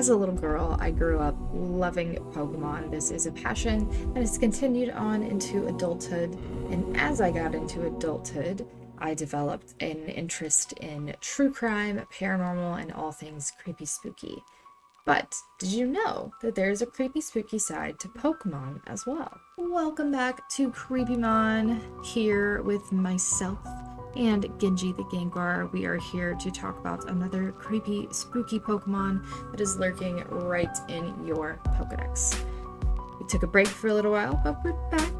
As a little girl, I grew up loving Pokemon. This is a passion that has continued on into adulthood, and as I got into adulthood, I developed an interest in true crime, paranormal, and all things creepy spooky. But did you know that there's a creepy spooky side to Pokemon as well? Welcome back to CreepyMon, here with myself and Genji the Gengar. We are here to talk about another creepy spooky Pokemon that is lurking right in your Pokedex. We took a break for a little while, but we're back,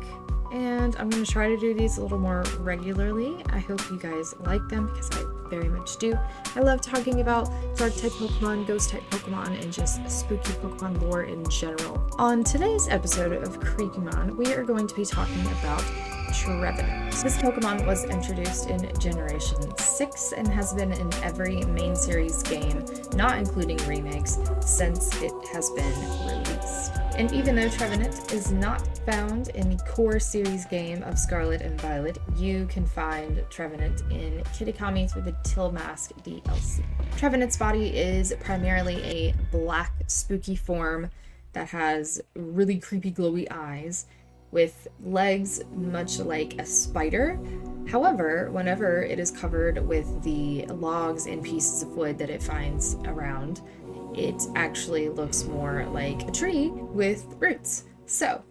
and I'm going to try to do these a little more regularly. I hope you guys like them because I very much do. I love talking about dark type Pokemon, ghost type Pokemon, and just spooky Pokemon lore in general. On today's episode of CreepyMon, we are going to be talking about Trevenant. This Pokemon was introduced in Generation 6 and has been in every main series game, not including remakes, since it has been released. And even though Trevenant is not found in the core series game of Scarlet and Violet, you can find Trevenant in Kitakami through the Tillmask DLC. Trevenant's body is primarily a black, spooky form that has really creepy, glowy eyes, with legs much like a spider. However, whenever it is covered with the logs and pieces of wood that it finds around, it actually looks more like a tree with roots. So,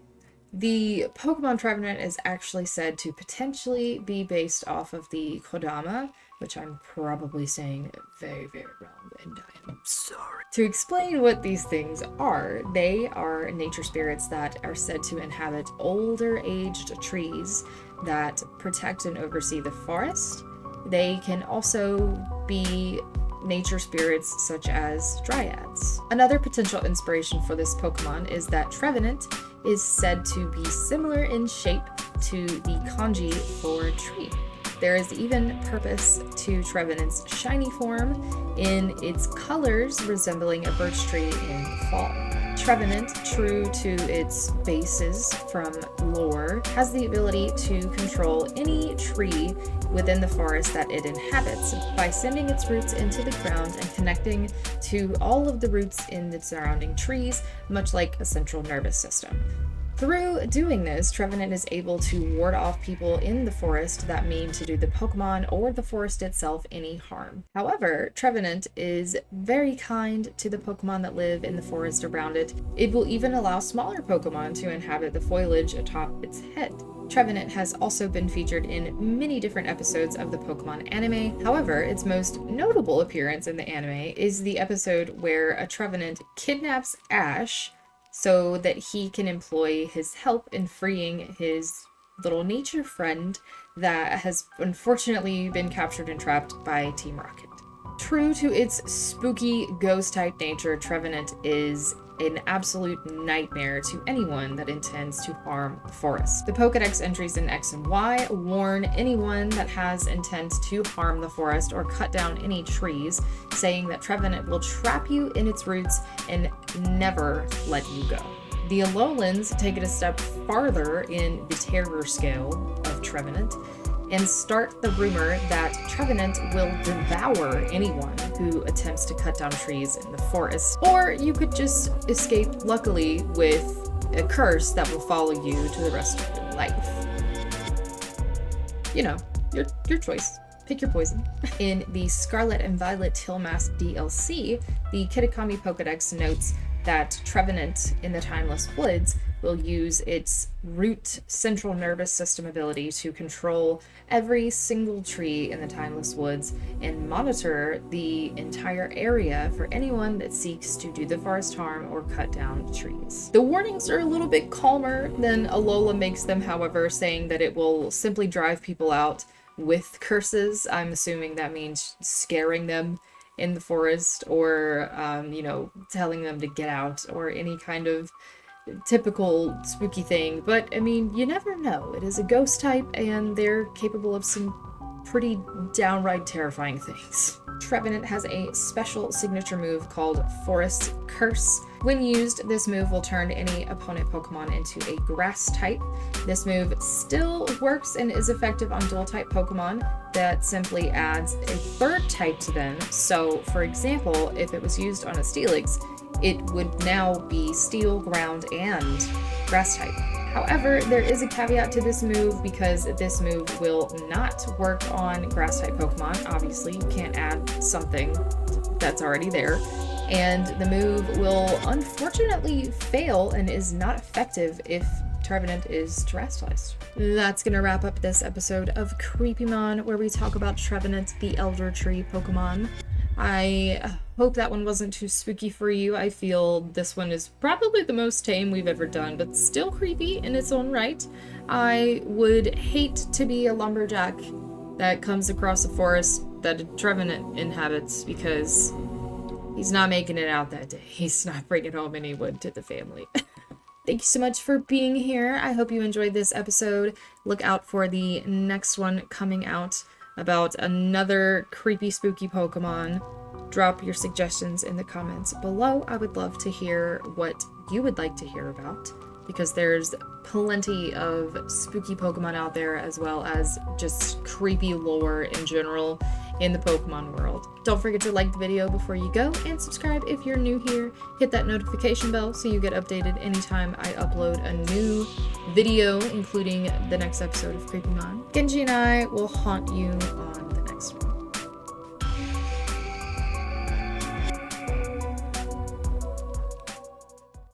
the Pokemon Trevenant is actually said to potentially be based off of the Kodama, which I'm probably saying very, very wrong, and I am sorry. To explain what these things are, they are nature spirits that are said to inhabit older aged trees that protect and oversee the forest. They can also be nature spirits such as dryads. Another potential inspiration for this Pokemon is that Trevenant is said to be similar in shape to the kanji for tree. There is even purpose to Trevenant's shiny form in its colors resembling a birch tree in fall. Trevenant, true to its basis from lore, has the ability to control any tree within the forest that it inhabits by sending its roots into the ground and connecting to all of the roots in the surrounding trees, much like a central nervous system. Through doing this, Trevenant is able to ward off people in the forest that mean to do the Pokemon or the forest itself any harm. However, Trevenant is very kind to the Pokemon that live in the forest around it. It will even allow smaller Pokemon to inhabit the foliage atop its head. Trevenant has also been featured in many different episodes of the Pokemon anime. However, its most notable appearance in the anime is the episode where a Trevenant kidnaps Ash so that he can employ his help in freeing his little nature friend that has unfortunately been captured and trapped by Team Rocket. True to its spooky ghost-type nature, Trevenant is an absolute nightmare to anyone that intends to harm the forest. The Pokedex entries in X and Y warn anyone that has intent to harm the forest or cut down any trees, saying that Trevenant will trap you in its roots and never let you go. The Alolans take it a step farther in the terror scale of Trevenant and start the rumor that Trevenant will devour anyone who attempts to cut down trees in the forest. Or you could just escape luckily with a curse that will follow you to the rest of your life. You know, your choice. Pick your poison. In the Scarlet and Violet Tillmask DLC, the Kitakami Pokedex notes that Trevenant in the Timeless Woods will use its root central nervous system ability to control every single tree in the Timeless Woods and monitor the entire area for anyone that seeks to do the forest harm or cut down trees. The warnings are a little bit calmer than Alola makes them, however, saying that it will simply drive people out with curses. I'm assuming that means scaring them in the forest or, telling them to get out or any kind of typical spooky thing. But I mean, you never know. It is a ghost type and they're capable of some pretty downright terrifying things. Trevenant has a special signature move called Forest Curse. When used, this move will turn any opponent Pokemon into a grass type. This move still works and is effective on dual type Pokemon that simply adds a third type to them. So, for example, if it was used on a Steelix, it would now be steel, ground, and grass type. However, there is a caveat to this move because this move will not work on grass type Pokemon. Obviously, you can't add something that's already there. And the move will unfortunately fail and is not effective if Trevenant is terrestrialized. That's gonna wrap up this episode of CreepyMon, where we talk about Trevenant, the Elder Tree Pokemon. I hope that one wasn't too spooky for you. I feel this one is probably the most tame we've ever done, but still creepy in its own right. I would hate to be a lumberjack that comes across a forest that a Trevenant inhabits because he's not making it out that day. He's not bringing home any wood to the family. Thank you so much for being here. I hope you enjoyed this episode. Look out for the next one coming out about another creepy, spooky Pokemon. Drop your suggestions in the comments below. I would love to hear what you would like to hear about, because there's plenty of spooky Pokemon out there, as well as just creepy lore in general in the Pokemon world. Don't forget to like the video before you go, and subscribe if you're new here. Hit that notification bell so you get updated anytime I upload a new video, including the next episode of CreepyMon. Genji and I will haunt you on the next one.